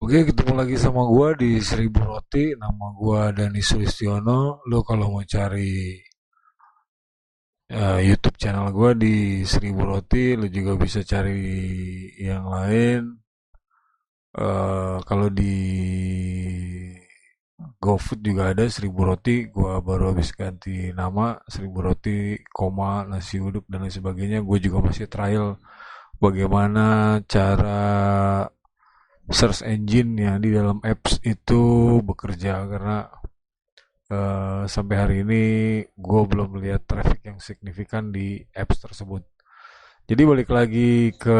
Oke, ketemu lagi sama gua di Seribu Roti. Nama gua Dani Sulistiono. Lo kalau mau cari YouTube channel gua di Seribu Roti, lo juga bisa cari yang lain. Kalau di GoFood juga ada Seribu Roti. Gua baru habis ganti nama Seribu Roti, koma nasi uduk dan lain sebagainya. Gue juga masih trial bagaimana cara search engine yang di dalam apps itu bekerja karena sampai hari ini gue belum melihat traffic yang signifikan di apps tersebut. Jadi balik lagi ke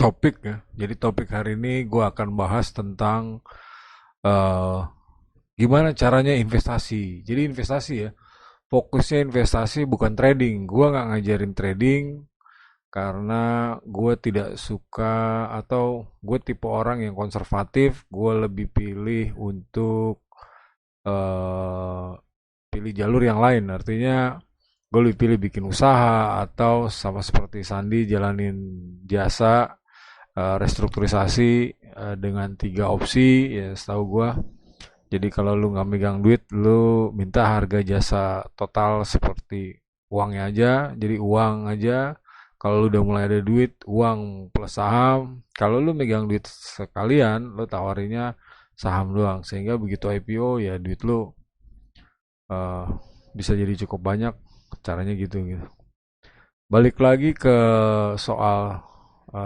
topik ya. Jadi topik hari ini gue akan bahas tentang eh, gimana caranya investasi. Jadi investasi ya, fokusnya investasi bukan trading. Gue nggak ngajarin trading karena gue tidak suka atau gue tipe orang yang konservatif. Gue lebih pilih untuk eh, pilih jalur yang lain. Artinya gue lebih pilih bikin usaha atau sama seperti Sandi jalanin jasa restrukturisasi dengan tiga opsi ya setahu gue. Jadi kalau lu nggak megang duit, lu minta harga jasa total seperti uangnya aja. Jadi uang aja. Kalau lu udah mulai ada duit, uang plus saham. Kalau lu megang duit sekalian, lu tawarinya saham doang. Sehingga begitu IPO ya duit lu eh, bisa jadi cukup banyak. Caranya gitu gitu. Balik lagi ke soal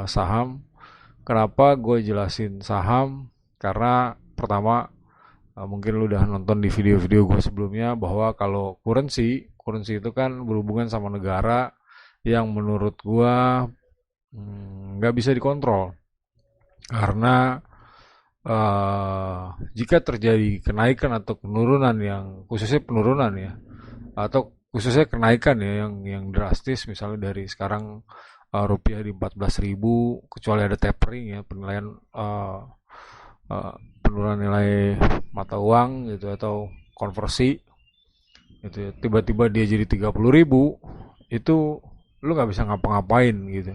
saham. Kenapa gue jelasin saham? Karena pertama mungkin lu udah nonton di video-video gue sebelumnya bahwa kalau currency itu kan berhubungan sama negara yang menurut gue nggak bisa dikontrol. Karena eh, jika terjadi kenaikan atau penurunan yang khususnya penurunan ya atau khususnya kenaikan ya yang drastis misalnya dari sekarang rupiah di 14.000 kecuali ada tapering ya penilaian eh, penurunan nilai mata uang gitu atau konversi gitu ya tiba-tiba dia jadi 30.000 itu lu nggak bisa ngapa-ngapain gitu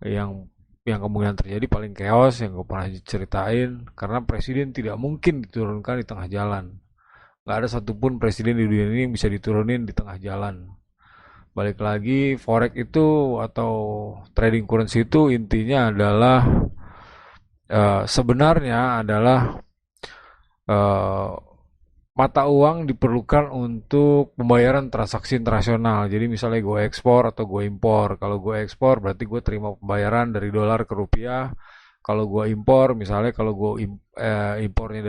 yang kemungkinan terjadi paling chaos yang gue pernah ceritain karena presiden tidak mungkin diturunkan di tengah jalan. Nggak ada satupun presiden di dunia ini yang bisa diturunin di tengah jalan. Balik lagi, forex itu atau trading currency itu intinya adalah sebenarnya adalah eh, mata uang diperlukan untuk pembayaran transaksi internasional. Jadi misalnya gue ekspor atau gue impor. Kalau gue ekspor berarti gue terima pembayaran dari dolar ke rupiah. Kalau gue impor, misalnya kalau gue impornya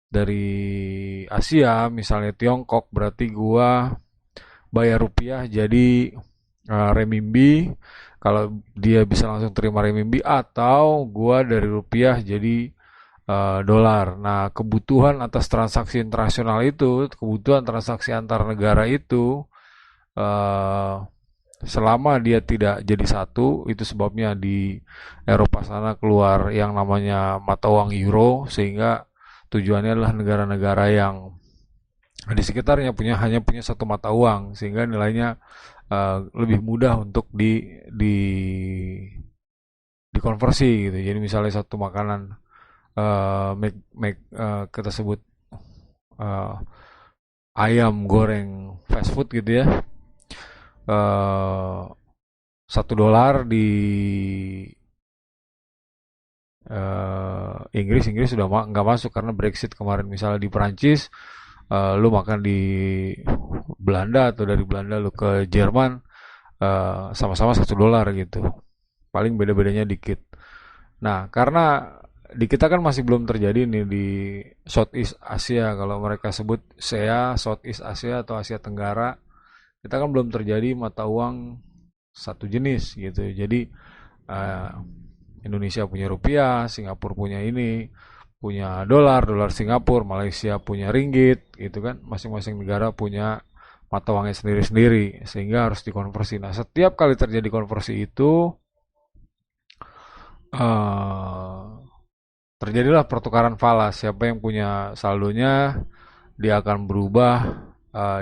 dari Asia, misalnya Tiongkok, berarti gua bayar rupiah jadi renminbi. Kalau dia bisa langsung terima renminbi atau gua dari rupiah jadi dolar. Nah, kebutuhan atas transaksi internasional itu, kebutuhan transaksi antar negara itu eh, selama dia tidak jadi satu, itu sebabnya di Eropa sana keluar yang namanya mata uang euro sehingga tujuannya adalah negara-negara yang di sekitarnya hanya punya satu mata uang sehingga nilainya lebih mudah untuk dikonversi gitu. Jadi misalnya satu makanan kita sebut uh, ayam goreng fast food gitu ya. Uh, $1 di Inggris sudah nggak masuk karena Brexit kemarin. Misalnya di Perancis lu makan di Belanda atau dari Belanda lu ke Jerman sama-sama $1 gitu. Paling beda-bedanya dikit. Nah, karena di kita kan masih belum terjadi nih di Southeast Asia, kalau mereka sebut SEA, Southeast Asia atau Asia Tenggara, kita kan belum terjadi mata uang satu jenis gitu. Jadi eh, Indonesia punya rupiah, Singapura punya ini, punya dolar, dolar Singapura, Malaysia punya ringgit, gitu kan. Masing-masing negara punya mata uangnya sendiri-sendiri, sehingga harus dikonversi. Nah, setiap kali terjadi konversi itu, eh, terjadilah pertukaran falas. Siapa yang punya saldonya, dia akan berubah,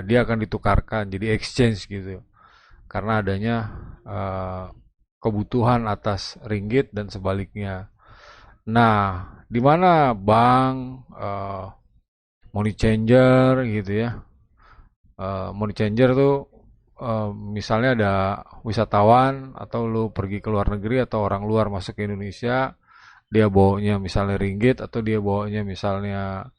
dia akan ditukarkan, jadi exchange gitu. karena adanya eh, kebutuhan atas ringgit dan sebaliknya. Nah, di mana bank, money changer gitu ya. Money changer tuh misalnya ada wisatawan atau lu pergi ke luar negeri atau orang luar masuk ke Indonesia, dia bawanya misalnya ringgit atau dia bawanya misalnya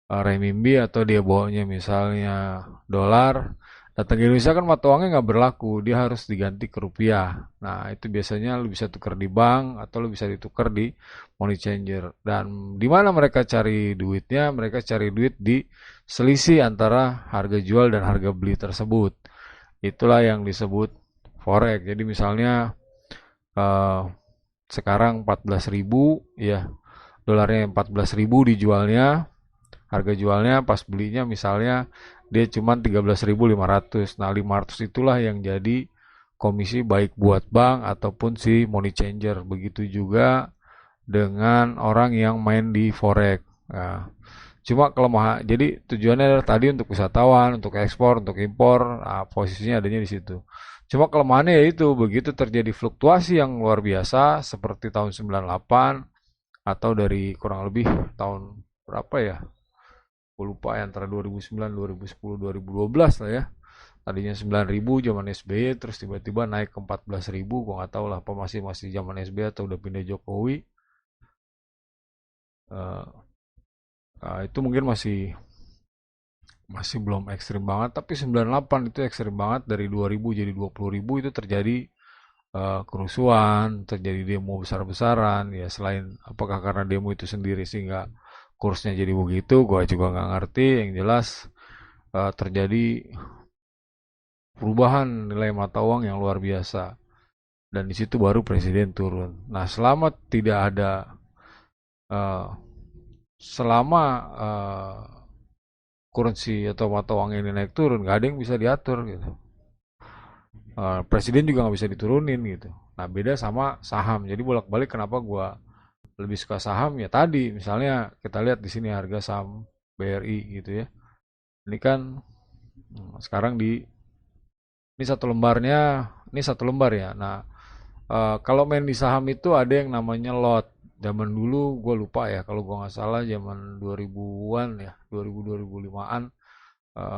renminbi atau dia bawanya misalnya dolar, datang ke Indonesia kan mata uangnya nggak berlaku, dia harus diganti ke rupiah. Nah itu biasanya lu bisa tukar di bank atau lu bisa ditukar di money changer. Dan di mana mereka cari duitnya? Mereka cari duit di selisih antara harga jual dan harga beli tersebut. Itulah yang disebut forex. Jadi misalnya eh, sekarang 14.000 ya, dolarnya 14.000 dijualnya, harga jualnya pas belinya misalnya dia cuma 13.500. Nah, 500 itulah yang jadi komisi baik buat bank ataupun si money changer. Begitu juga dengan orang yang main di forex. Nah, cuma kelemahan. Jadi tujuannya adalah tadi untuk wisatawan, untuk ekspor, untuk impor. Nah, posisinya adanya di situ. Cuma kelemahannya yaitu begitu terjadi fluktuasi yang luar biasa seperti tahun 98 atau dari kurang lebih tahun berapa ya? Gue lupa ya, antara 2009, 2010, 2012 lah ya. Tadinya 9.000 zaman SBY, terus tiba-tiba naik ke 14.000. Gue nggak tahu lah apa masih zaman SBY atau udah pindah Jokowi. Eh, itu mungkin masih masih belum ekstrim banget, tapi 98 itu ekstrim banget. Dari 2.000 jadi 20.000 itu terjadi kerusuhan, terjadi demo besar-besaran. Ya selain apakah karena demo itu sendiri sehingga kursnya jadi begitu, gue juga nggak ngerti. Yang jelas terjadi perubahan nilai mata uang yang luar biasa. Dan di situ baru presiden turun. Nah, uh, selama currency atau mata uang ini naik turun, nggak ada yang bisa diatur gitu. Presiden juga nggak bisa diturunin gitu. Nah, beda sama saham. Jadi bolak-balik kenapa gua lebih suka saham ya tadi, misalnya kita lihat di sini harga saham BRI gitu ya. Ini kan sekarang ini satu lembarnya, ini satu lembar ya. Nah, kalau main di saham itu ada yang namanya lot. Zaman dulu gue lupa ya, kalau gue nggak salah zaman 2000-an ya, 2000-2005-an,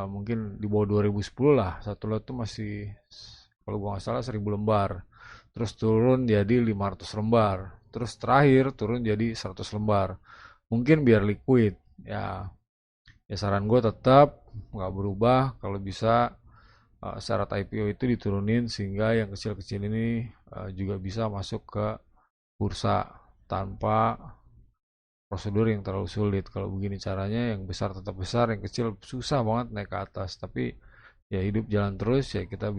mungkin di bawah 2010 lah. Satu lot itu masih, kalau gue nggak salah 1000 lembar. Terus turun jadi 500 lembar. Terus terakhir turun jadi 100 lembar. Mungkin biar liquid. Ya saran gue tetap nggak berubah. Kalau bisa syarat IPO itu diturunin sehingga yang kecil-kecil ini juga bisa masuk ke bursa tanpa prosedur yang terlalu sulit. Kalau begini caranya, yang besar tetap besar, yang kecil susah banget naik ke atas. Tapi ya hidup jalan terus, ya kita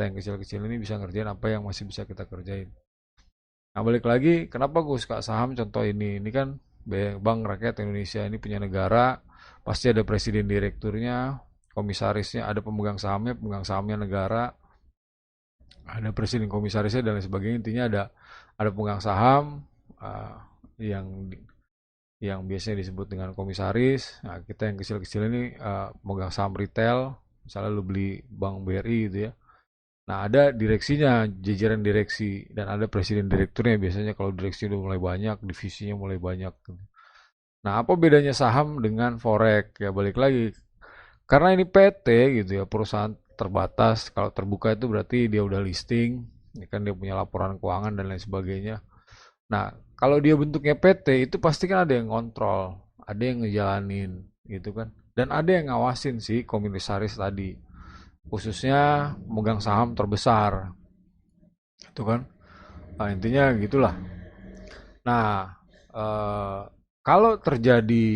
yang kecil-kecil ini bisa ngerjain apa yang masih bisa kita kerjain. Nah balik lagi, kenapa gue suka saham? Contoh ini kan Bank Rakyat Indonesia ini punya negara, pasti ada presiden direkturnya, komisarisnya, ada pemegang sahamnya negara, ada presiden komisarisnya dan lain sebagainya. Intinya ada pemegang saham uh, yang yang biasanya disebut dengan komisaris. Nah, kita yang kecil-kecil ini megang saham retail, misalnya lu beli bank BRI gitu ya. Nah, ada direksinya, jajaran direksi, dan ada presiden direkturnya. Biasanya kalau direksi udah mulai banyak, divisinya mulai banyak. Nah, apa bedanya saham dengan forex? Ya balik lagi, karena ini PT gitu ya, perusahaan terbatas. Kalau terbuka itu berarti dia udah listing, ini kan dia punya laporan keuangan dan lain sebagainya. Nah, kalau dia bentuknya PT itu pasti kan ada yang kontrol, ada yang ngejalanin gitu kan. Dan ada yang ngawasin sih komisaris tadi, khususnya megang saham terbesar, itu kan. Nah, intinya gitulah. Nah, eh, kalau terjadi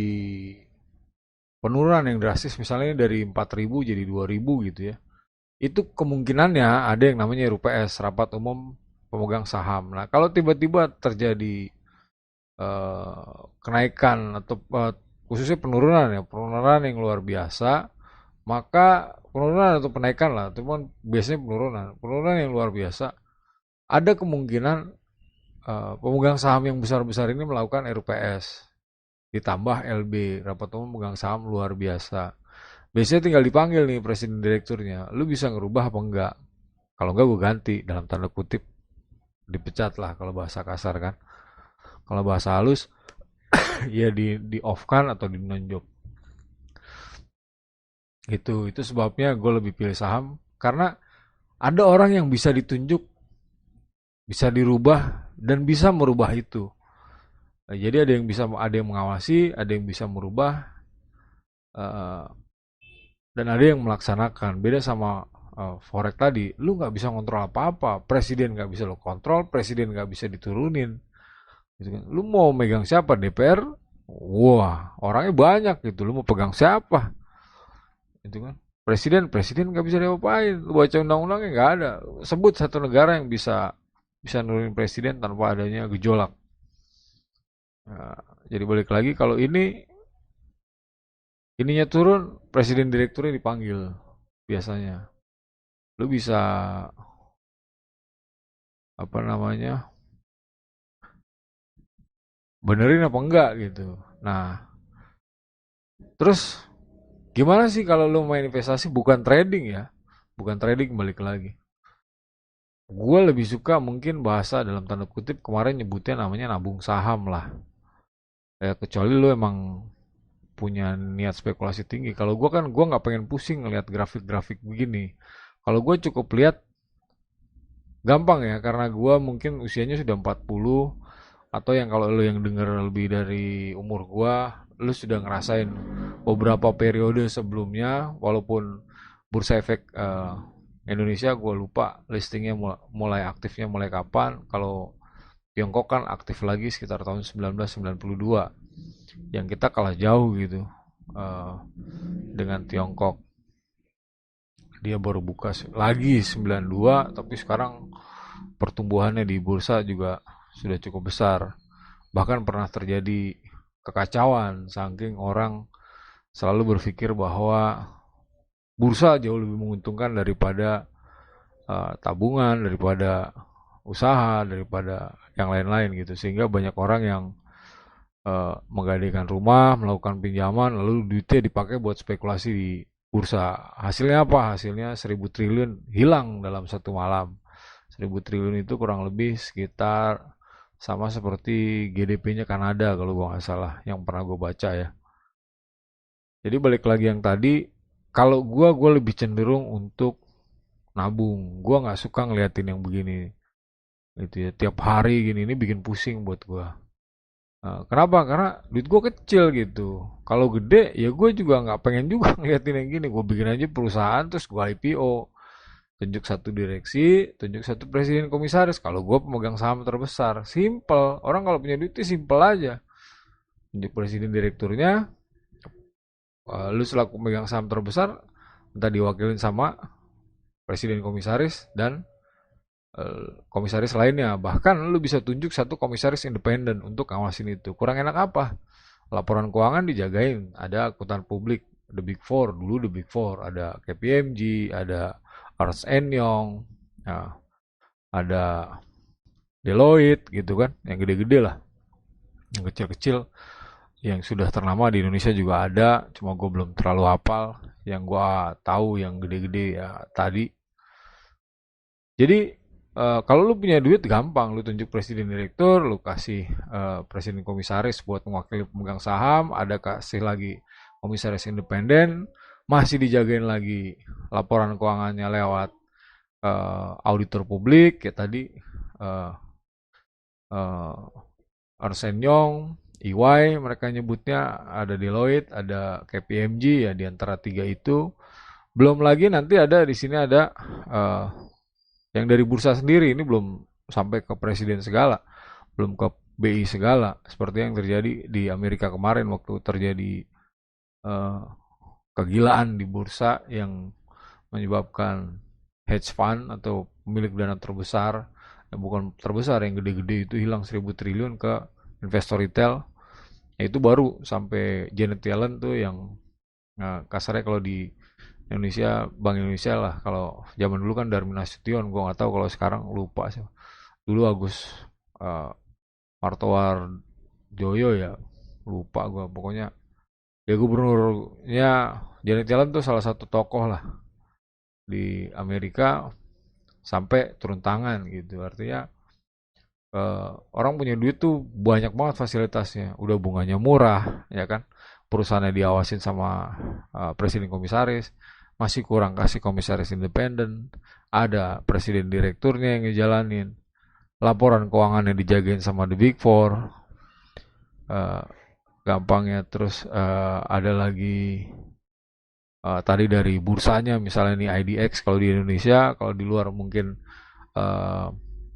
penurunan yang drastis misalnya dari 4.000 jadi 2.000 gitu ya, itu kemungkinannya ada yang namanya RUPS, Rapat Umum Pemegang Saham. Nah, kalau tiba-tiba terjadi kenaikan atau khususnya penurunan yang luar biasa, maka penurunan atau penaikan lah, teman biasanya penurunan yang luar biasa, ada kemungkinan pemegang saham yang besar-besar ini melakukan RUPS ditambah LB, rapat umum pemegang saham luar biasa. Biasanya tinggal dipanggil nih presiden direkturnya, lu bisa ngerubah apa enggak? Kalau enggak gue ganti, dalam tanda kutip dipecat lah kalau bahasa kasar kan. Kalau bahasa halus ya di off kan atau di non job. Itu sebabnya gue lebih pilih saham karena ada orang yang bisa ditunjuk, bisa dirubah dan bisa merubah itu. Jadi ada yang mengawasi, ada yang bisa merubah, eh, dan ada yang melaksanakan. Beda sama forex tadi, lu nggak bisa kontrol apa-apa. Presiden nggak bisa lo kontrol, presiden nggak bisa diturunin. Gitu kan. Lu mau megang siapa? DPR? Wah, orangnya banyak gitu. Lu mau pegang siapa? Itu kan. Presiden nggak bisa diapain. Lu baca undang-undangnya nggak ada. Sebut satu negara yang bisa bisa nurunin presiden tanpa adanya gejolak. Nah, jadi balik lagi kalau ininya turun, presiden direkturnya dipanggil biasanya. Lu bisa apa namanya? Benerin apa enggak gitu. Nah, terus gimana sih kalau lu main investasi bukan trading ya? Bukan trading balik lagi. Gue lebih suka mungkin bahasa dalam tanda kutip kemarin nyebutnya namanya nabung saham lah. Ya, kecuali lu emang punya niat spekulasi tinggi. Kalau gue nggak pengen pusing ngeliat grafik-grafik begini. Kalau gue cukup lihat gampang ya karena gue mungkin usianya sudah 40 atau yang kalau lu yang denger lebih dari umur gue, lu sudah ngerasain beberapa periode sebelumnya walaupun bursa efek Indonesia gue lupa listingnya mulai aktifnya mulai kapan. Kalau Tiongkok kan aktif lagi sekitar tahun 1992 yang kita kalah jauh gitu eh, dengan Tiongkok. Dia baru buka lagi 92 tapi sekarang pertumbuhannya di bursa juga sudah cukup besar. Bahkan pernah terjadi kekacauan saking orang selalu berpikir bahwa bursa jauh lebih menguntungkan daripada tabungan, daripada usaha, daripada yang lain-lain gitu. Sehingga banyak orang yang menggadaikan rumah, melakukan pinjaman, lalu duitnya dipakai buat spekulasi di bursa. Hasilnya apa? Hasilnya 1.000 triliun hilang dalam satu malam. 1.000 triliun itu kurang lebih sekitar sama seperti GDP-nya Kanada kalau gua nggak salah, yang pernah gue baca ya. Jadi balik lagi yang tadi, kalau gua lebih cenderung untuk nabung. Gua nggak suka ngeliatin yang begini. Gitu ya, tiap hari gini ini bikin pusing buat gua. Kenapa? Karena duit gue kecil gitu. Kalau gede, ya gue juga nggak pengen juga ngeliatin yang gini. Gue bikin aja perusahaan terus gue IPO. Tunjuk satu direksi, tunjuk satu presiden komisaris. Kalau gue pemegang saham terbesar, simple. Orang kalau punya duit itu simple aja. Tunjuk presiden direkturnya, lu selaku pemegang saham terbesar, minta diwakilin sama presiden komisaris dan komisaris lainnya. Bahkan lu bisa tunjuk satu komisaris independen untuk ngawasin itu. Kurang enak apa? Laporan keuangan dijagain, ada akuntan publik, The Big Four, dulu The Big Four, ada KPMG, ada Ernst Young, nah, ada Deloitte gitu kan, yang gede-gede lah, yang kecil-kecil, yang sudah ternama di Indonesia juga ada, cuma gue belum terlalu hafal, yang gue tahu yang gede-gede ya tadi. Jadi kalau lu punya duit gampang, lu tunjuk presiden direktur, lu kasih presiden komisaris buat mewakili pemegang saham, ada kasih lagi komisaris independen, masih dijagain lagi laporan keuangannya lewat auditor publik kayak tadi uh, Ernst Young, EY mereka nyebutnya, ada Deloitte, ada KPMG ya di antara tiga itu. Belum lagi nanti ada di sini ada uh, yang dari bursa sendiri, ini belum sampai ke presiden segala, belum ke BI segala, seperti yang terjadi di Amerika kemarin waktu terjadi uh, kegilaan di bursa yang menyebabkan hedge fund atau pemilik dana terbesar, yang bukan terbesar, yang gede-gede itu hilang 1.000 triliun ke investor retail. Ya, itu baru sampai Janet Yellen tuh yang kasarnya kalau di Indonesia, Bank Indonesia lah. Kalau zaman dulu kan Darmin Nasution, gue nggak tahu kalau sekarang lupa sih. Dulu Agus uh, Martowardoyo ya, lupa gue. Pokoknya ya gubernurnya Janet Yellen tuh salah satu tokoh lah di Amerika. sampai turun tangan gitu. Artinya orang punya duit tuh banyak banget fasilitasnya. Udah bunganya murah, ya kan? Perusahaannya diawasin sama presiden komisaris, masih kurang kasih komisaris independen. Ada presiden direkturnya yang ngejalanin. Laporan keuangannya dijagain sama the big four. Eh, Gampangnya terus ada lagi tadi dari bursanya misalnya nih IDX kalau di Indonesia, kalau di luar mungkin eh,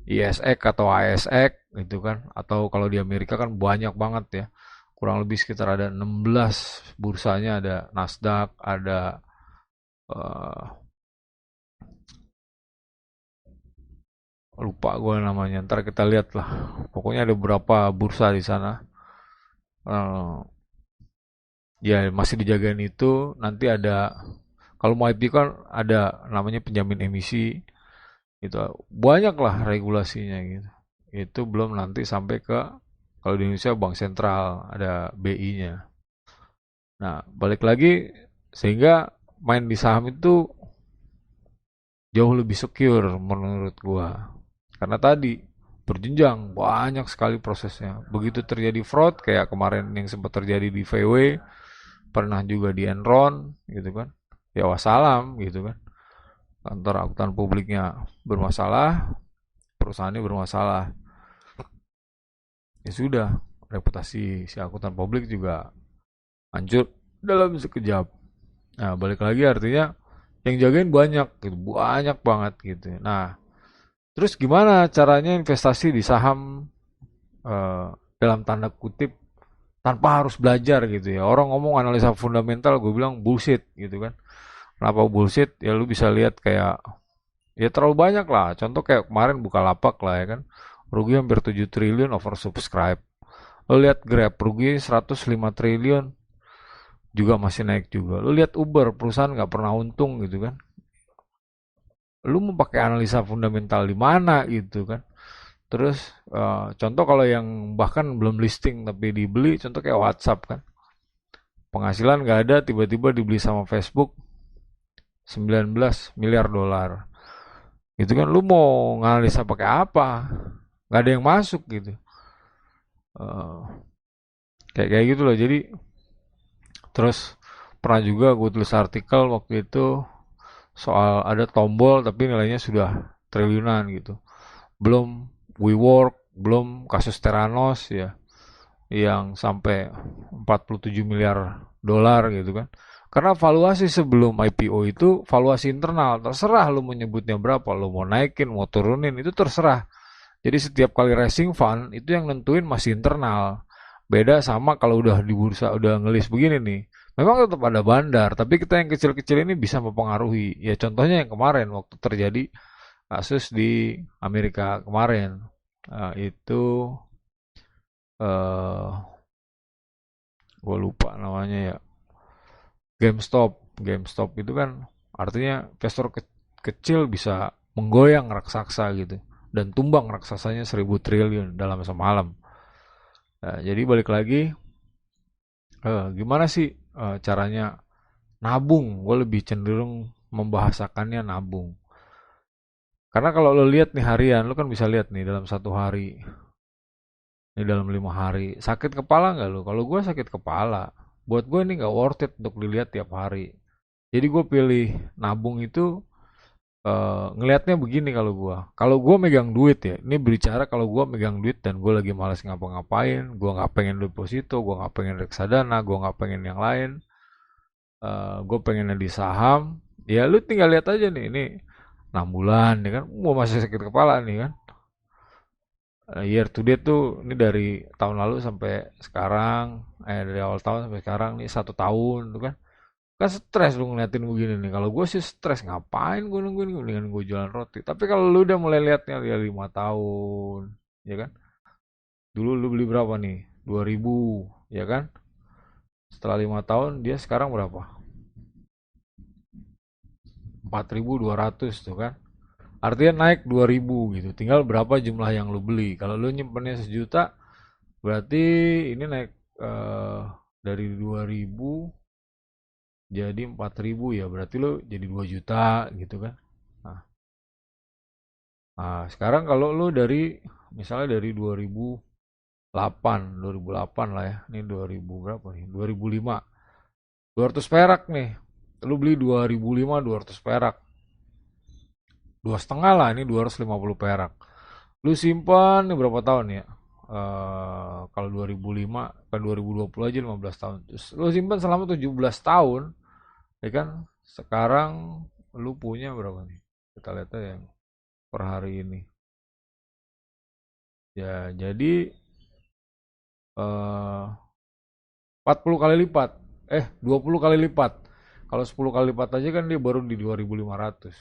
ISX atau ASX gitu kan, atau kalau di Amerika kan banyak banget ya, kurang lebih sekitar ada 16 bursanya, ada Nasdaq, ada eh, lupa gue namanya, ntar kita lihat lah, pokoknya ada beberapa bursa di sana. Eh, Ya masih dijagain itu. Nanti ada, kalau mau IP kan ada namanya penjamin emisi, itu banyak lah regulasinya gitu. Itu belum nanti sampai ke, kalau di Indonesia Bank Sentral ada BI-nya. Nah balik lagi, sehingga main di saham itu jauh lebih secure menurut gua, karena tadi berjenjang banyak sekali prosesnya. Begitu terjadi fraud kayak kemarin yang sempat terjadi di VW, pernah juga di Enron gitu kan, ya wassalam gitu kan, kantor akuntan publiknya bermasalah, perusahaannya bermasalah, ya sudah, reputasi si akuntan publik juga hancur dalam sekejap. Nah balik lagi, artinya yang jagain banyak gitu, banyak banget gitu. Nah terus gimana caranya investasi di saham, eh, dalam tanda kutip, tanpa harus belajar gitu ya. Orang ngomong analisa fundamental, gue bilang bullshit gitu kan. Kenapa bullshit? Ya lu bisa lihat kayak, ya terlalu banyak lah. Contoh kayak kemarin Bukalapak lah ya kan. Rugi hampir 7 triliun oversubscribe. Lu lihat Grab rugi 105 triliun juga masih naik juga. Lu lihat Uber, perusahaan nggak pernah untung gitu kan. Lu mau pakai analisa fundamental di mana gitu kan. Terus contoh kalau yang bahkan belum listing tapi dibeli, contoh kayak WhatsApp kan. Penghasilan nggak ada, tiba-tiba dibeli sama Facebook 19 miliar dolar. Gitu kan, lu mau nganalisa pakai apa? Nggak ada yang masuk gitu. Eh, kayak kayak gitu loh. Jadi terus pernah juga gue tulis artikel waktu itu soal ada tombol tapi nilainya sudah triliunan gitu. Belum WeWork, belum kasus Theranos ya, yang sampai 47 miliar dolar gitu kan. Karena valuasi sebelum IPO itu valuasi internal, terserah lu mau nyebutnya berapa, lu mau naikin, mau turunin, itu terserah. Jadi setiap kali raising fund itu yang nentuin masih internal. Beda sama kalau udah di bursa udah ngelis begini nih. Memang tetap ada bandar, tapi kita yang kecil-kecil ini bisa mempengaruhi. Ya contohnya yang kemarin waktu terjadi kasus di Amerika kemarin. Itu eh gue lupa namanya ya. GameStop. GameStop itu kan artinya investor kecil bisa menggoyang raksasa gitu. Dan tumbang raksasanya 1.000 triliun dalam semalam. Nah, jadi balik lagi, gimana sih caranya nabung? Gue lebih cenderung membahasakannya nabung. Karena kalau lo lihat nih harian, lo kan bisa lihat nih dalam satu hari, nih dalam 5 hari, sakit kepala nggak lo? Kalau gue sakit kepala, buat gue ini nggak worth it untuk dilihat tiap hari. Jadi gue pilih nabung itu, ngelihatnya begini. Kalau gua megang duit ya, ini berbicara kalau gua megang duit dan gue lagi malas ngapa-ngapain, gua nggak pengen deposito, gua nggak pengen reksadana, gua nggak pengen yang lain, gue pengennya di saham. Ya lu tinggal lihat aja nih, ini 6 bulan ya kan, gua masih sakit kepala nih kan. Year to date tuh ini dari tahun lalu sampai sekarang, dari awal tahun sampai sekarang nih 1 tahun tuh kan. Kan stres lu ngeliatin begini nih. Kalau gue sih stres, ngapain gue nungguin, dengan gue jualan roti. Tapi kalau lu udah mulai liatnya ya 5 tahun, ya kan? Dulu lu beli berapa nih? 2.000, ya kan? Setelah 5 tahun dia sekarang berapa? 4.200 tuh kan? Artinya naik 2.000 gitu. Tinggal berapa jumlah yang lu beli. Kalau lu nyimpennya 1 juta, berarti ini naik dari 2.000 jadi 4.000, ya berarti lu jadi 2 juta gitu kan? Nah, Nah, sekarang kalau lu dari misalnya dari 2008 lah ya. Ini 2000 berapa nih? 2005. 200 perak nih. Lu beli 2005 200 perak. Dua setengah lah, ini 250 perak. Lu simpan nih berapa tahun ya? Kalau 2005 ke 2020 aja 15 tahun. Terus lu simpan selama 17 tahun, ya kan? Sekarang lu punya berapa nih? Kita lihat aja yang per hari ini. Ya, jadi 40 kali lipat. 20 kali lipat. Kalau 10 kali lipat aja kan dia baru di 2.500.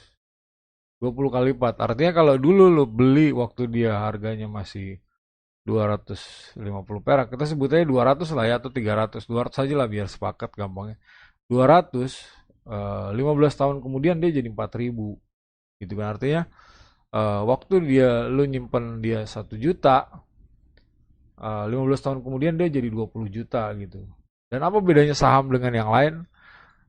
20 kali lipat. Artinya kalau dulu lu beli waktu dia harganya masih 250 perak, kita sebutnya 200 lah ya, atau 300. 200 aja lah biar sepakat gampangnya. 200, 15 tahun kemudian dia jadi 4.000. Gitu kan, artinya waktu lu nyimpen dia 1 juta, 15 tahun kemudian dia jadi 20 juta gitu. Dan apa bedanya saham dengan yang lain?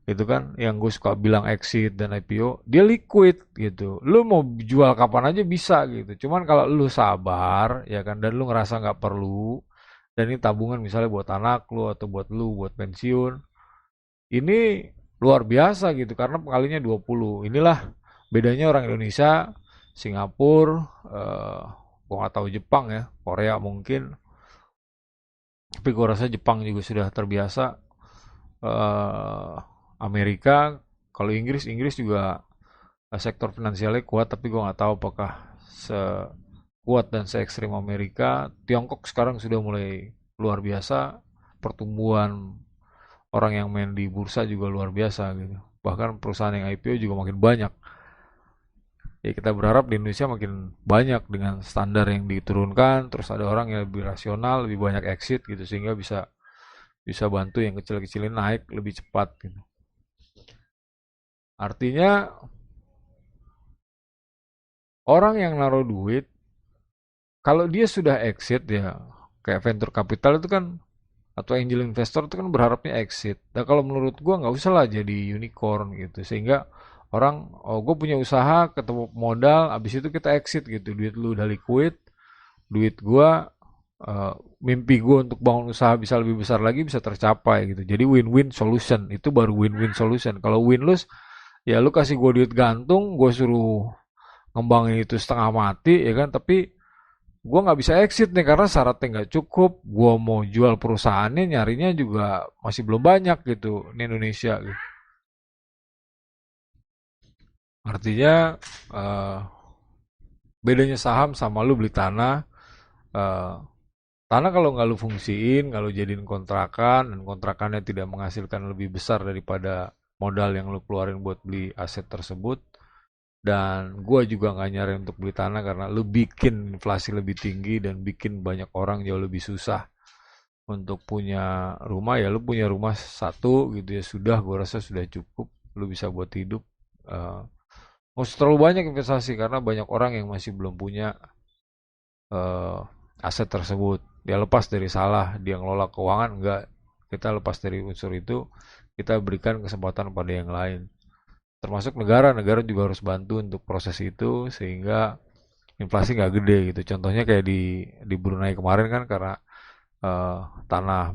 Gitu kan, yang gue suka bilang exit dan IPO, dia liquid gitu. Lu mau jual kapan aja bisa gitu. Cuman kalau lu sabar ya kan, dan lu ngerasa nggak perlu, dan ini tabungan misalnya buat anak lu atau buat lu buat pensiun, ini luar biasa gitu karena pengalinya 20. Inilah bedanya orang Indonesia, Singapura, gua nggak tahu Jepang ya, Korea mungkin, tapi gua rasa Jepang juga sudah terbiasa. eh Amerika, kalau Inggris juga sektor finansialnya kuat, tapi gue nggak tahu apakah sekuat dan se ekstrim Amerika. Tiongkok sekarang sudah mulai luar biasa, pertumbuhan orang yang main di bursa juga luar biasa gitu. Bahkan perusahaan yang IPO juga makin banyak. Ya kita berharap di Indonesia makin banyak dengan standar yang diturunkan, terus ada orang yang lebih rasional, lebih banyak exit gitu sehingga bisa bisa bantu yang kecil-kecilin naik lebih cepat gitu. Artinya orang yang naruh duit, kalau dia sudah exit ya, kayak venture capital itu kan, atau angel investor itu kan berharapnya exit. Dan kalau menurut gua nggak usah lah jadi unicorn gitu. Sehingga orang, oh gue punya usaha, ketemu modal, abis itu kita exit gitu. Duit lu udah liquid, duit gua, mimpi gua untuk bangun usaha bisa lebih besar lagi bisa tercapai gitu. Jadi win-win solution, itu baru win-win solution. Kalau win-lose, ya lu kasih gua duit gantung, gua suruh ngembangin itu setengah mati ya kan, tapi gue nggak bisa exit nih karena syaratnya nggak cukup. Gue mau jual perusahaannya nyarinya juga masih belum banyak gitu di Indonesia gitu. Artinya eh, bedanya saham sama lu beli tanah. eh, Tanah kalau nggak lu fungsiin, nggak lu jadiin kontrakan, dan kontrakannya tidak menghasilkan lebih besar daripada modal yang lu keluarin buat beli aset tersebut. Dan gue juga nggak nyari untuk beli tanah karena lu bikin inflasi lebih tinggi dan bikin banyak orang jauh lebih susah untuk punya rumah. Ya lu punya rumah satu gitu ya sudah, gue rasa sudah cukup, lu bisa buat hidup. Eh, Nggak usah terlalu banyak investasi karena banyak orang yang masih belum punya eh, aset tersebut. Dia lepas dari salah, dia ngelola keuangan enggak, kita lepas dari unsur itu, kita berikan kesempatan pada yang lain, termasuk negara juga harus bantu untuk proses itu sehingga inflasi nggak gede gitu. Contohnya kayak di Brunei kemarin kan, karena eh, tanah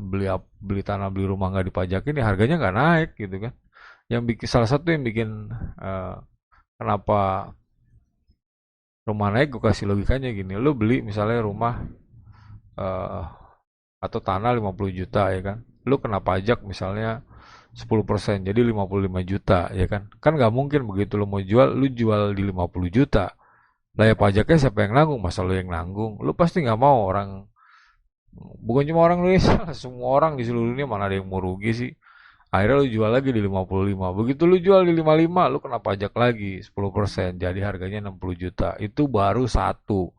beli tanah beli rumah nggak dipajakin ya harganya nggak naik gitu kan. Yang bikin salah satu yang bikin eh, kenapa rumah naik, gue kasih logikanya gini: lu beli misalnya rumah eh, atau tanah 50 juta ya kan, lu kena pajak misalnya 10%, jadi 55 juta ya kan nggak mungkin begitu lu mau jual, lu jual di 50 juta lah, ya pajaknya siapa yang nanggung? Masa lu yang nanggung? Lu pasti nggak mau. Orang, bukan cuma orang Indonesia, semua orang di seluruh dunia mana ada yang mau rugi sih. Akhirnya lu jual lagi di 55. Begitu lu jual di 55, lu kena pajak lagi 10%. Jadi harganya 60 juta. Itu baru satu.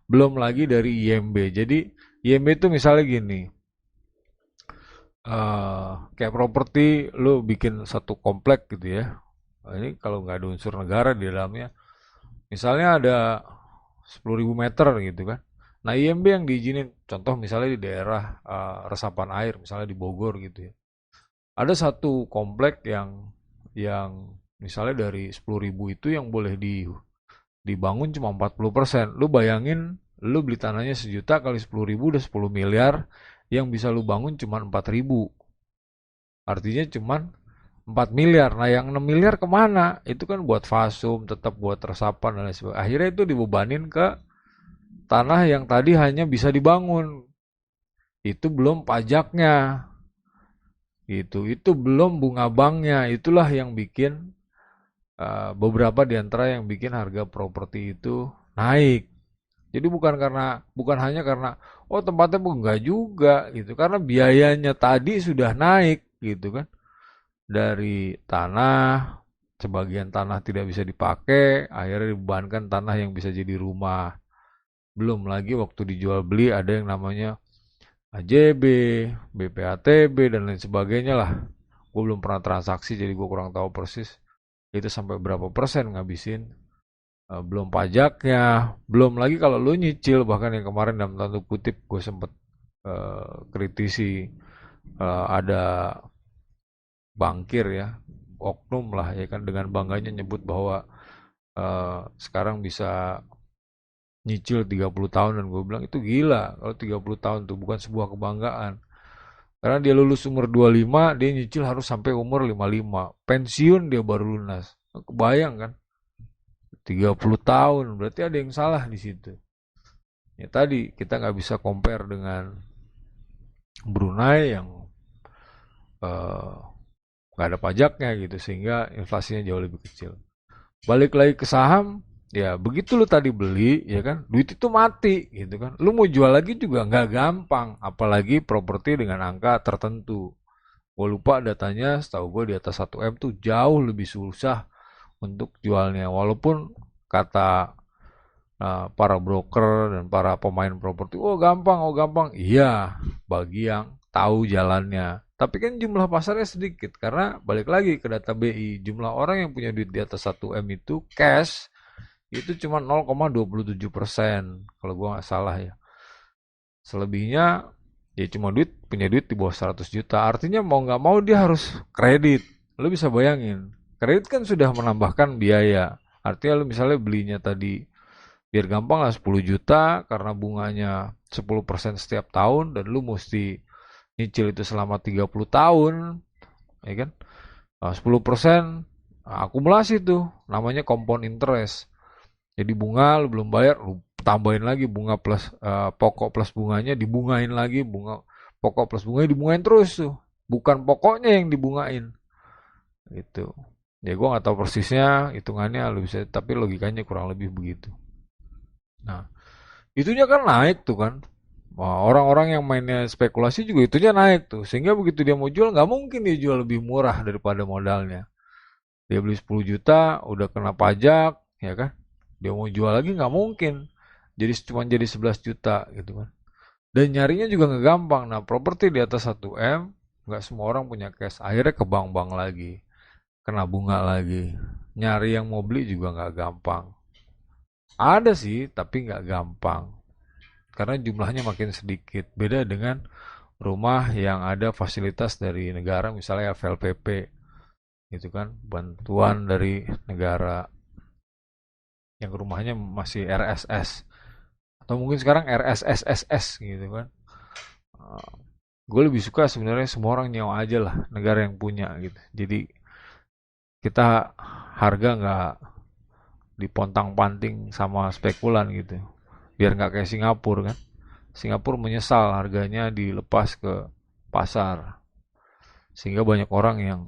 Belum lagi dari IMB. Jadi IMB itu misalnya gini. Kayak properti, lu bikin satu komplek gitu ya. Nah, ini kalau nggak ada unsur negara di dalamnya. Misalnya ada 10.000 meter gitu kan. Nah IMB yang diizinin, contoh misalnya di daerah resapan air, misalnya di Bogor gitu ya. Ada satu komplek yang misalnya dari 10.000 itu yang boleh dibangun cuma 40%. Lu bayangin, lu beli tanahnya 1 juta kali 10.000 udah 10 miliar, yang bisa lu bangun cuma 4.000. Artinya cuma 4 miliar. Nah yang 6 miliar kemana? Itu kan buat fasum, tetap buat resapan dan lain sebagainya. Akhirnya itu dibebanin ke tanah yang tadi hanya bisa dibangun. Itu belum pajaknya. Itu belum bunga banknya. Itulah yang bikin beberapa di antara yang bikin harga properti itu naik. Jadi bukan hanya karena oh tempatnya enggak juga gitu. Karena biayanya tadi sudah naik gitu kan. Dari tanah, sebagian tanah tidak bisa dipakai, akhirnya dibebankan tanah yang bisa jadi rumah. Belum lagi waktu dijual beli ada yang namanya AJB, BPATB dan lain sebagainya lah. Gue belum pernah transaksi jadi gue kurang tahu persis itu sampai berapa persen ngabisin. Belum pajaknya, belum lagi kalau lu nyicil, bahkan yang kemarin dalam tanda kutip gue sempet kritisi, ada bankir ya, oknum lah ya kan, dengan bangganya nyebut bahwa sekarang bisa nyicil 30 tahun, dan gue bilang itu gila kalau 30 tahun tuh bukan sebuah kebanggaan. Karena dia lulus umur 25, dia nyicil harus sampai umur 55. Pensiun dia baru lunas. Kebayang kan? 30 tahun, berarti ada yang salah di situ. Ya tadi kita nggak bisa compare dengan Brunei yang eh, nggak ada pajaknya gitu, sehingga inflasinya jauh lebih kecil. Balik lagi ke saham, ya begitu lu tadi beli, ya kan, duit itu mati gitu kan. Lu mau jual lagi juga nggak gampang, apalagi properti dengan angka tertentu. Gue lupa datanya, setahu gue di atas 1 M tuh jauh lebih susah untuk jualnya. Walaupun kata para broker dan para pemain properti, oh gampang. Iya, bagi yang tahu jalannya. Tapi kan jumlah pasarnya sedikit, karena balik lagi ke data BI, jumlah orang yang punya duit di atas 1 M itu cash itu cuma 0,27%, kalau gua nggak salah ya. Selebihnya ya cuma punya duit di bawah 100 juta. Artinya mau nggak mau dia harus kredit. Lu bisa bayangin, kredit kan sudah menambahkan biaya. Artinya lu misalnya belinya tadi, biar gampang lah, 10 juta, karena bunganya 10% setiap tahun, dan lu mesti nyicil itu selama 30 tahun, ya kan? 10% akumulasi tuh, namanya compound interest. Jadi bunga lu belum bayar, lu tambahin lagi bunga plus pokok plus bunganya, dibungain lagi, bunga pokok plus bunganya dibungain terus tuh. Bukan pokoknya yang dibungain. Itu. Ya gua nggak tahu persisnya hitungannya, lu bisa, tapi logikanya kurang lebih begitu. Nah, itunya kan naik tuh kan. Wah, orang-orang yang mainnya spekulasi juga itunya naik tuh. Sehingga begitu dia mau jual, nggak mungkin dia jual lebih murah daripada modalnya. Dia beli 10 juta, udah kena pajak, ya kan? Dia mau jual lagi nggak mungkin. Jadi 11 juta gitu kan. Dan nyarinya juga nggak gampang. Nah, properti di atas 1 M, nggak semua orang punya cash. Akhirnya ke bank-bank lagi. Kena bunga lagi. Nyari yang mau beli juga nggak gampang. Ada sih, tapi nggak gampang. Karena jumlahnya makin sedikit. Beda dengan rumah yang ada fasilitas dari negara, misalnya FLPP, gitu kan, bantuan dari negara, yang rumahnya masih RSS, atau mungkin sekarang RSSSS gitu kan. Gue lebih suka sebenarnya semua orang nyewa aja lah, negara yang punya gitu. Jadi kita harga nggak dipontang-panting sama spekulan gitu, biar nggak kayak Singapura kan. Singapura menyesal harganya dilepas ke pasar, sehingga banyak orang yang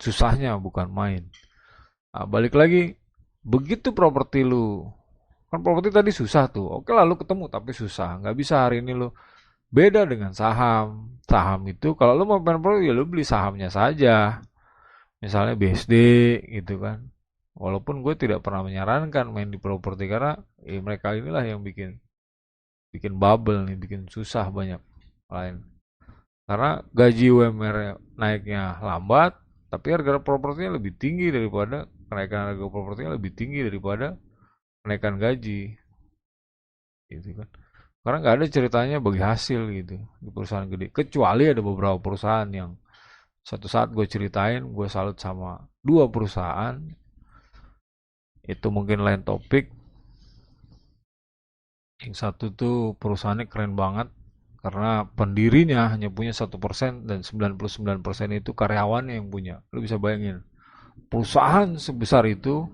susahnya bukan main. Nah, balik lagi, begitu properti lu, kan properti tadi susah tuh, oke lah lu ketemu tapi susah, nggak bisa hari ini lu. Beda dengan saham. Saham itu kalau lu mau main properti ya lu beli sahamnya saja, misalnya BSD gitu kan. Walaupun gue tidak pernah menyarankan main di properti, karena mereka inilah yang bikin bikin bubble nih, bikin susah banyak lain. Karena gaji UMR naiknya lambat, tapi harga propertinya lebih tinggi daripada kenaikan harga propertinya lebih tinggi daripada kenaikan gaji, gitu kan. Karena nggak ada ceritanya bagi hasil gitu di perusahaan gede. Kecuali ada beberapa perusahaan yang satu saat gue ceritain, gue salut sama dua perusahaan. Itu mungkin lain topik. Yang satu tuh perusahaannya keren banget karena pendirinya hanya punya 1% dan 99% itu karyawannya yang punya. Lu bisa bayangin, perusahaan sebesar itu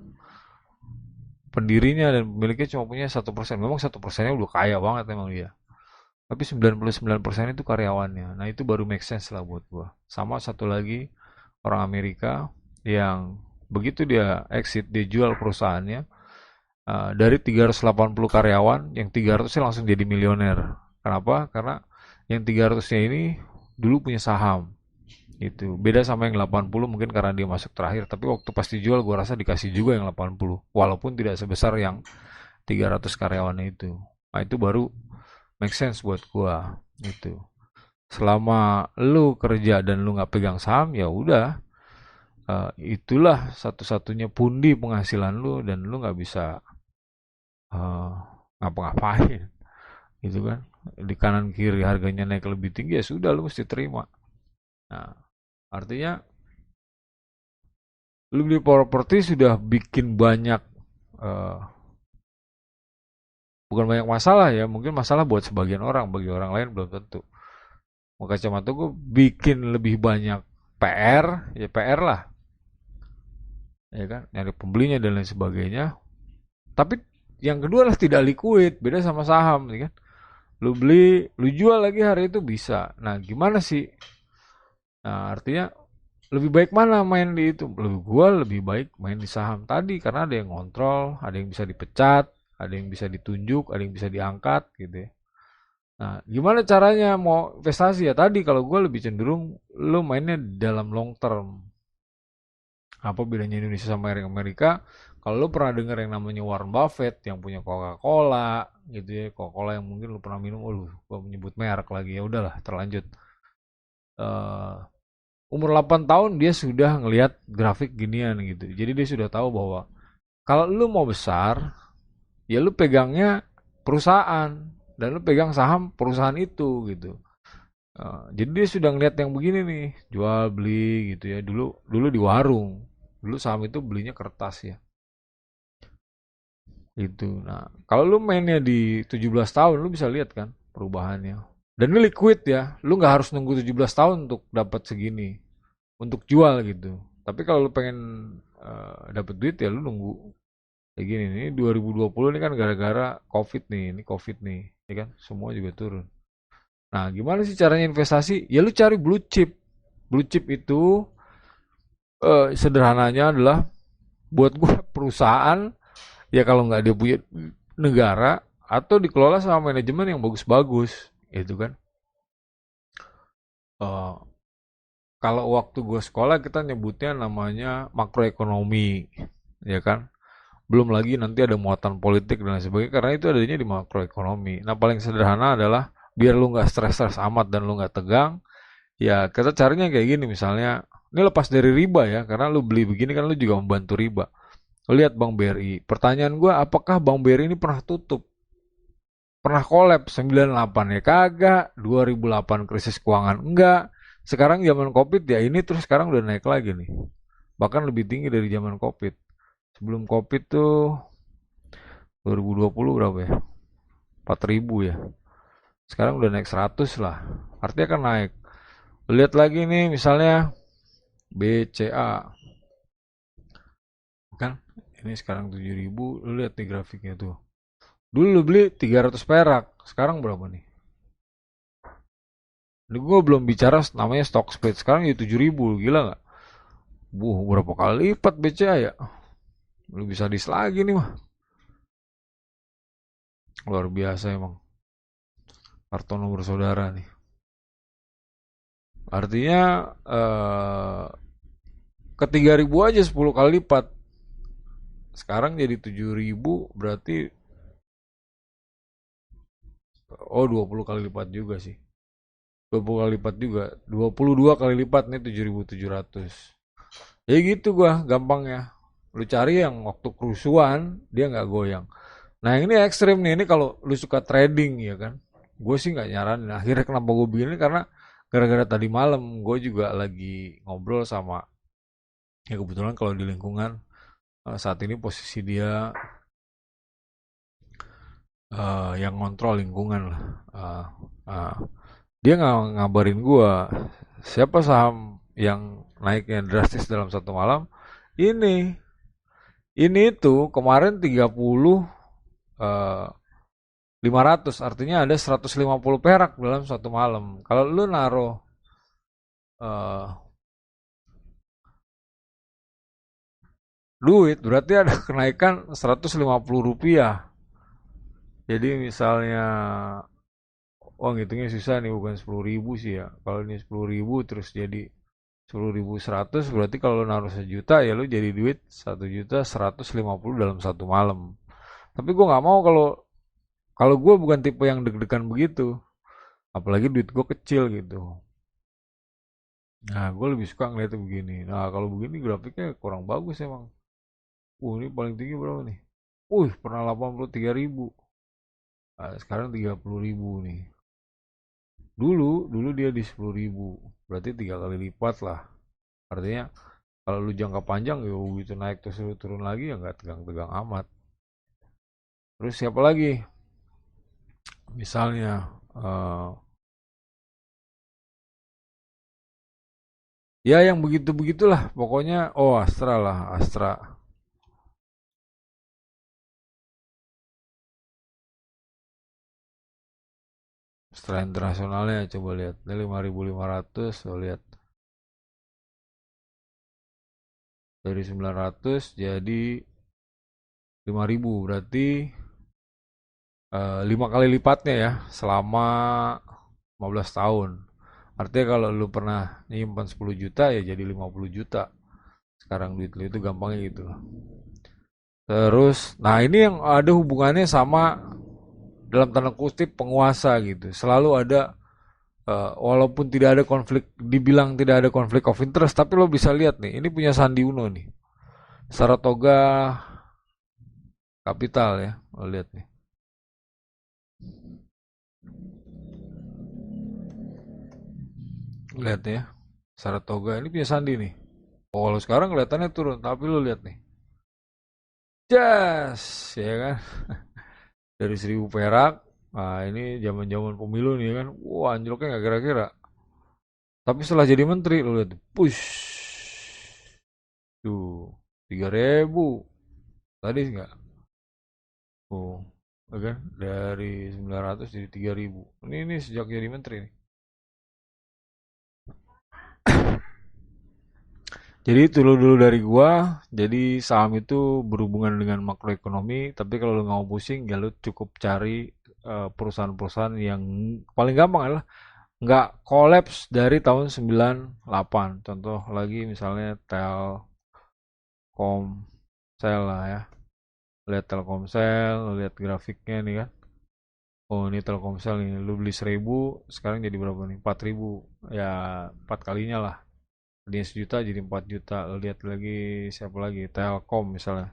pendirinya dan pemiliknya cuma punya 1%. Memang 1%-nya udah kaya banget emang dia. Tapi 99% itu karyawannya. Nah, itu baru make sense lah buat gua. Sama satu lagi orang Amerika yang begitu dia exit, dia jual perusahaannya. Dari 380 karyawan, yang 300-nya langsung jadi milioner. Kenapa? Karena yang 300-nya ini dulu punya saham. Itu beda sama yang 80 mungkin karena dia masuk terakhir. Tapi waktu pasti jual, gua rasa dikasih juga yang 80. Walaupun tidak sebesar yang 300 karyawannya itu. Nah, itu baru make sense buat gua. Itu. Selama lu kerja dan lu nggak pegang saham, ya udah. Itulah satu-satunya pundi penghasilan lu dan lu nggak bisa eh, ngapa-ngapain gitu kan. Di kanan kiri harganya naik lebih tinggi, ya sudah lu mesti terima. Nah, artinya lu beli properti sudah bikin banyak, eh, bukan banyak masalah ya, mungkin masalah buat sebagian orang, bagi orang lain belum tentu. Maka kacamata gue bikin lebih banyak PR, ya PR lah, ya kan, nyari pembelinya dan lain sebagainya. Tapi yang kedua adalah tidak liquid, beda sama saham, ya kan. Lu beli, lu jual lagi hari itu bisa. Nah, gimana sih? Nah, artinya lebih baik mana main di itu? Lebih gua lebih baik main di saham tadi karena ada yang kontrol, ada yang bisa dipecat, ada yang bisa ditunjuk, ada yang bisa diangkat gitu ya. Nah, gimana caranya mau investasi ya tadi kalau gua lebih cenderung lu mainnya dalam long term. Apa bedanya Indonesia sama Amerika? Kalau lu pernah dengar yang namanya Warren Buffett yang punya Coca-Cola gitu ya, Coca-Cola yang mungkin lu pernah minum, gua menyebut merek lagi ya udahlah terlanjut. Eh, Umur 8 tahun dia sudah ngelihat grafik ginian gitu. Jadi dia sudah tahu bahwa kalau lu mau besar, ya lu pegangnya perusahaan dan lu pegang saham perusahaan itu gitu. Jadi dia sudah ngelihat yang begini nih, jual beli gitu ya. Dulu dulu di warung. Dulu saham itu belinya kertas ya. Gitu. Nah, kalau lu mainnya di 17 tahun lu bisa lihat kan perubahannya. Dan ini liquid ya. Lu nggak harus nunggu 17 tahun untuk dapat segini. Untuk jual gitu. Tapi kalau lu pengen dapat duit ya lu nunggu kayak gini nih 2020 ini kan gara-gara COVID nih, ini COVID nih, ya kan semua juga turun. Nah, gimana sih caranya investasi? Ya lu cari blue chip. Blue chip itu sederhananya adalah buat gua perusahaan ya kalau nggak dia punya negara atau dikelola sama manajemen yang bagus-bagus, itu kan. Eh, Kalau waktu gue sekolah kita nyebutnya namanya makroekonomi, ya kan. Belum lagi nanti ada muatan politik dan lain sebagainya karena itu adanya di makroekonomi. Nah, paling sederhana adalah biar lu nggak stres-stres amat dan lu nggak tegang, ya kita carinya kayak gini misalnya. Ini lepas dari riba ya, karena lu beli begini kan lu juga membantu riba. Lu lihat Bank BRI. Pertanyaan gue, apakah Bank BRI ini pernah tutup? Pernah collab 98 ya kagak, 2008 krisis keuangan enggak. Sekarang zaman Covid ya ini terus sekarang udah naik lagi nih. Bahkan lebih tinggi dari zaman Covid. Sebelum Covid tuh 2020 berapa ya? 4.000 ya. Sekarang udah naik 100 lah. Artinya kan naik. Lihat lagi nih misalnya BCA. Kan ini sekarang 7.000. Lu lihat nih grafiknya tuh. Dulu lu beli 300 perak. Sekarang berapa nih? Ini gue belum bicara namanya stock split. Sekarang ya 7.000. Gila nggak? Berapa kali lipat BCA ya? Lu bisa dis lagi nih mah. Luar biasa emang. Hartono bersaudara nih. Artinya ke 3.000 aja 10 kali lipat. Sekarang jadi 7.000 berarti 20 kali lipat juga sih. 20 kali lipat juga. 22 kali lipat nih 7.700. Ya gitu gua gampangnya. Lu cari yang waktu kerusuhan dia nggak goyang. Nah yang ini ekstrim nih. Ini kalau lu suka trading ya kan. Gue sih nggak nyaranin. Akhirnya kenapa gue begini karena gara-gara tadi malam gue juga lagi ngobrol sama ya kebetulan kalau di lingkungan saat ini posisi dia yang ngontrol lingkungan lah. Eh, eh, dia nggak ngabarin gua siapa saham yang naiknya drastis dalam satu malam. Ini itu kemarin 30 eh, 500, artinya ada 150 perak dalam satu malam. Kalau lu naruh eh, duit berarti ada kenaikan Rp150. Jadi misalnya, oh ngitungnya susah nih, bukan 10.000 sih ya. Kalau ini 10.000 terus jadi 10.100, berarti kalau naruh 1 juta ya lu jadi duit 1.150.000 dalam satu malam. Tapi gue nggak mau, kalau kalau gue bukan tipe yang deg-degan begitu, apalagi duit gue kecil gitu. Nah, gue lebih suka ngeliatnya begini. Nah, kalau begini grafiknya kurang bagus emang. Ini paling tinggi berapa nih? Pernah 83.000. Nah, sekarang 30.000 nih. Dulu dia di 10.000. Berarti 3 kali lipat lah. Artinya kalau lu jangka panjang ya begitu naik terus lu turun lagi ya nggak tegang-tegang amat. Terus siapa lagi? Misalnya ya yang begitu-begitulah. Pokoknya Astra lah, Astra. Astra internasionalnya coba lihat. Ini 5.500, lo lihat. Dari 900 jadi 5.000, berarti 5 kali lipatnya ya selama 15 tahun. Artinya kalau lu pernah nyimpan 10 juta ya jadi 50 juta. Sekarang duit lu itu gampangnya gitu. Terus, nah ini yang ada hubungannya sama dalam tanda kutip penguasa gitu. Selalu ada, walaupun tidak ada konflik, dibilang tidak ada konflik of interest, tapi lo bisa lihat nih, ini punya Sandi Uno nih. Saratoga Capital ya, lo lihat nih. Lihat ya, Saratoga ini punya Sandi nih. Kalau sekarang kelihatannya turun, tapi lo lihat nih. Jas, ya kan? Dari 1.000 perak. Nah, ini zaman-zaman pemilu nih kan. Wah, anjloknya nggak kira-kira. Tapi setelah jadi menteri, lo lihat, push, tuh 3.000. Tadi nggak? Oh, ya kan? Dari 900 jadi 3.000. Ini sejak jadi menteri nih. Jadi itu dulu dari gua. Jadi saham itu berhubungan dengan makroekonomi. Tapi kalau lu nggak mau pusing, ya lu cukup cari perusahaan-perusahaan yang paling gampang adalah nggak kolaps dari tahun 98. Contoh lagi misalnya Telkomsel lah ya. Lihat Telkomsel, lihat grafiknya nih kan. Ini Telkomsel nih, lu beli 1.000, sekarang jadi berapa nih? 4.000. Ya 4 kalinya lah. Tadinya 1 juta jadi 4 juta. Lu lihat lagi siapa lagi? Telkom misalnya.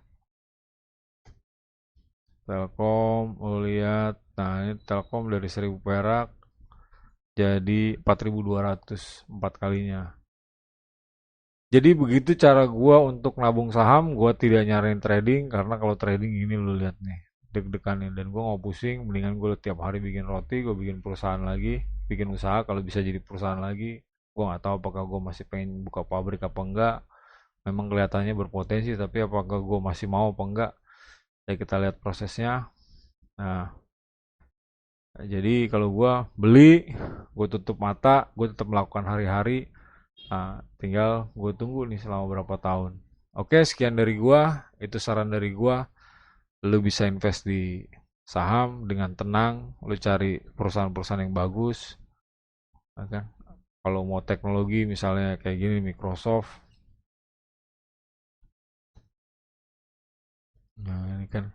Telkom, lu lihat. Nah, ini Telkom dari 1.000 perak jadi 4.200, 4 kalinya. Jadi begitu cara gua untuk nabung saham. Gua tidak nyaranin trading, karena kalau trading ini lu lihat nih deg-degannya, dan gua nggak pusing. Mendingan gua tiap hari bikin roti, gua bikin perusahaan lagi, bikin usaha kalau bisa jadi perusahaan lagi. Gua nggak tahu apakah gua masih pengen buka pabrik apa enggak. Memang kelihatannya berpotensi, tapi apakah gua masih mau apa enggak, ya kita lihat prosesnya. Nah, jadi kalau gua beli, gua tutup mata, gua tetap melakukan hari-hari. Tinggal gue tunggu nih selama berapa tahun. Oke, sekian dari gua. Itu saran dari gua. Lu bisa invest di saham dengan tenang. Lu cari perusahaan-perusahaan yang bagus, ya kan? Kalau mau teknologi misalnya kayak gini Microsoft. Nah, ini kan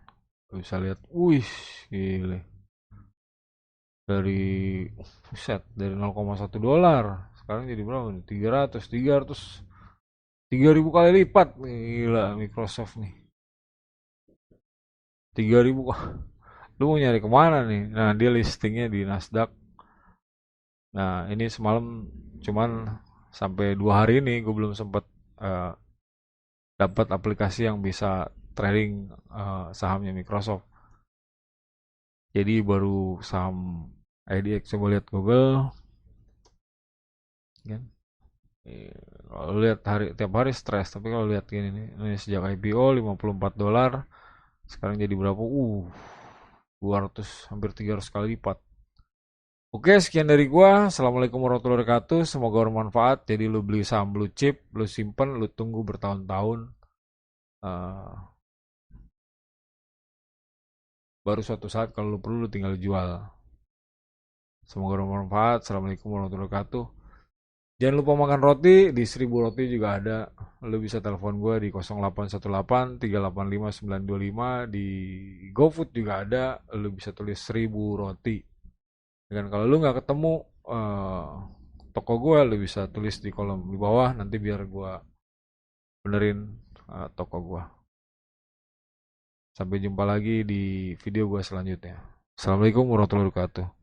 lu bisa lihat, wih, gile. Dari dari $0,1 sekarang jadi berapa nih? 3.000 kali lipat. Gila Microsoft nih. 3.000. Lu mau nyari kemana nih? Nah, dia listingnya di Nasdaq. Nah, ini semalam cuman sampai 2 hari ini gue belum sempat eh, dapat aplikasi yang bisa trading sahamnya Microsoft. Jadi baru saham IDX, coba lihat Google kan. Eh, Kalau lihat tiap hari stres, tapi kalau lihat gini nih, ini sejak IPO $54, sekarang jadi berapa? 200, hampir 300 kali lipat. Oke, sekian dari gua. Assalamualaikum warahmatullahi wabarakatuh. Semoga bermanfaat. Jadi lu beli saham blue chip, lu simpen, lu tunggu bertahun-tahun. Eh, Baru suatu saat kalau lu perlu lu tinggal jual. Semoga bermanfaat. Assalamualaikum warahmatullahi wabarakatuh. Jangan lupa makan roti, di 1000 roti juga ada. Lu bisa telepon gue di 0818 385 925. Di GoFood juga ada. Lu bisa tulis 1000 roti. Dan kalau lu nggak ketemu eh, toko gue, lu bisa tulis di kolom di bawah. Nanti biar gue benerin toko gue. Sampai jumpa lagi di video gue selanjutnya. Assalamualaikum warahmatullahi wabarakatuh.